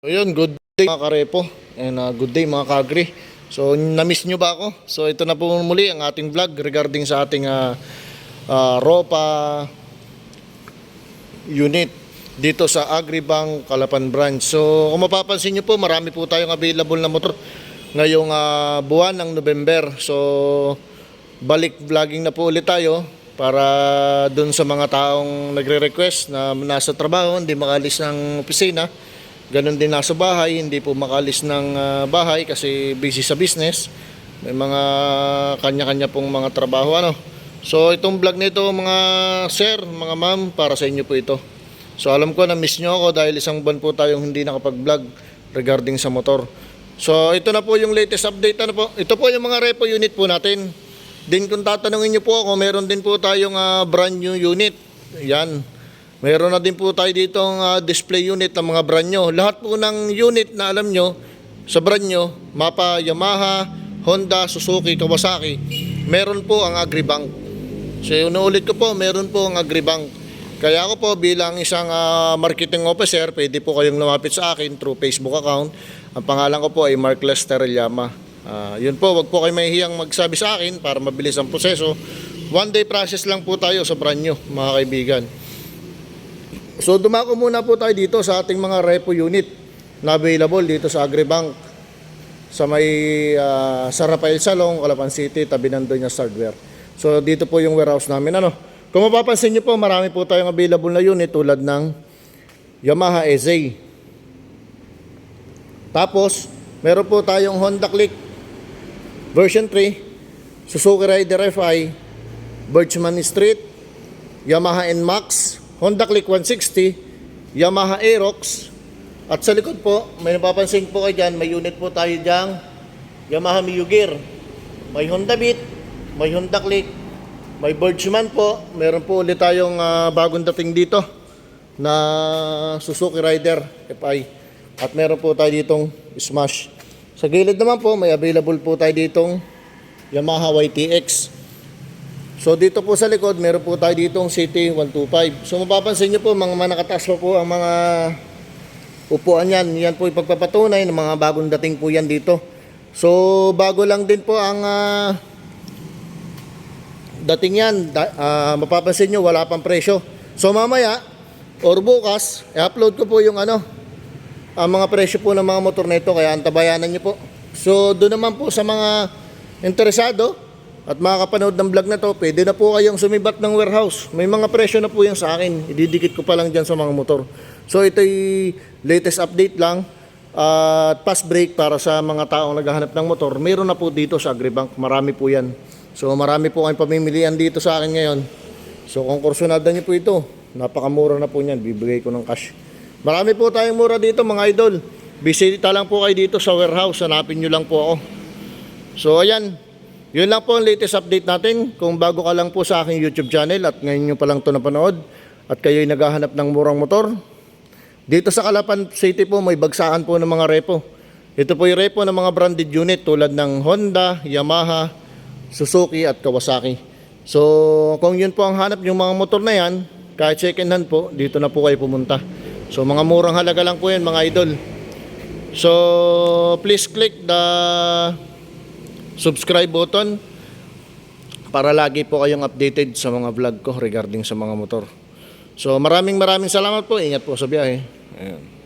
So yun, good day mga karepo and good day mga kagri. So na-miss nyo ba ako? So ito na po muli ang ating vlog regarding sa ating ROPA unit dito sa Agribank Calapan branch. So kung mapapansin nyo po, marami po tayong available na motor ngayong buwan ng November. So balik vlogging na po ulit tayo para dun sa mga taong nagre-request na nasa trabaho, hindi makalis ng opisina. Ganon din nasa bahay, hindi po makalis ng bahay kasi busy sa business. May mga kanya-kanya pong mga trabaho So itong vlog nito mga sir, mga ma'am, para sa inyo po ito. So alam ko na miss nyo ako dahil isang buwan po tayong hindi nakapag-vlog regarding sa motor. So ito na po yung latest update po. Ito po yung mga repo unit po natin. Din kung tatanungin nyo po ako, meron din po tayong brand new unit. Yan. Meron na din po tayo ditong display unit ng mga brand nyo. Lahat po ng unit na alam nyo sa brand nyo, Mapa, Yamaha, Honda, Suzuki, Kawasaki, meron po ang Agribank. So inuulit ko po, meron po ang Agribank. Kaya ako po bilang isang marketing officer, pwede po kayong lumapit sa akin through Facebook account. Ang pangalan ko po ay Mark Lester Llama. Yun po, wag po kayo mahihiyang magsabi sa akin para mabilis ang proseso. One day process lang po tayo sa brand nyo, mga kaibigan. So dumako muna po tayo dito sa ating mga repo unit na available dito sa Agribank sa may sa Rafael Salong, Calapan City, tabi ng Doña's Hardware. So dito po yung warehouse namin. Kung mapapansin nyo po, marami po tayong available na unit tulad ng Yamaha EZ. Tapos meron po tayong Honda Click version 3, Suzuki Rider FI, Birchman Street, Yamaha NMAX, Honda Click 160, Yamaha Aerox. At sa likod po, may napapansin po kayo dyan, may unit po tayo dyan, Yamaha Mio Gear. May Honda Beat, may Honda Click, may Birchman po. Meron po ulit tayong bagong dating dito na Suzuki Rider FI. At meron po tayo ditong Smash. Sa gilid naman po, may available po tayo ditong Yamaha YTX. So dito po sa likod, meron po tayo ditong CT125. So mapapansin nyo po, mga nakataas po ang mga upuan yan. Yan po ipagpapatunay ng mga bagong dating po yan dito. So bago lang din po ang dating yan. Mapapansin nyo, wala pang presyo. So mamaya, or bukas, i-upload ko po yung ang mga presyo po ng mga motor na ito. Kaya antabayanan nyo po. So doon naman po sa mga interesado at makakapanood ng vlog na to, pwede na po kayong sumibat ng warehouse. May mga presyo na po yan sa akin. Ididikit ko pa lang dyan sa mga motor. So ito'y latest update lang. At pass break para sa mga taong naghahanap ng motor. Meron na po dito sa Agribank. Marami po yan. So marami po kayong pamimilian dito sa akin ngayon. So kung kursunada nyo po ito, napakamura na po yan. Bibigay ko ng cash. Marami po tayong mura dito mga idol. Bisita lang po kayo dito sa warehouse. Hanapin nyo lang po ako. So ayan. Yun lang po ang latest update natin. Kung bago ka lang po sa aking YouTube channel at ngayon nyo pa lang ito napanood at kayo'y naghahanap ng murang motor, dito sa Calapan City po may bagsaan po ng mga repo. Ito po yung repo ng mga branded unit tulad ng Honda, Yamaha, Suzuki at Kawasaki. So kung yun po ang hanap yung mga motor na yan, kahit second hand po, dito na po kayo pumunta. So mga murang halaga lang po yan mga idol. So please click the subscribe button para lagi po kayong updated sa mga vlog ko regarding sa mga motor. So maraming salamat po. Ingat po sa biyahe. Ayan.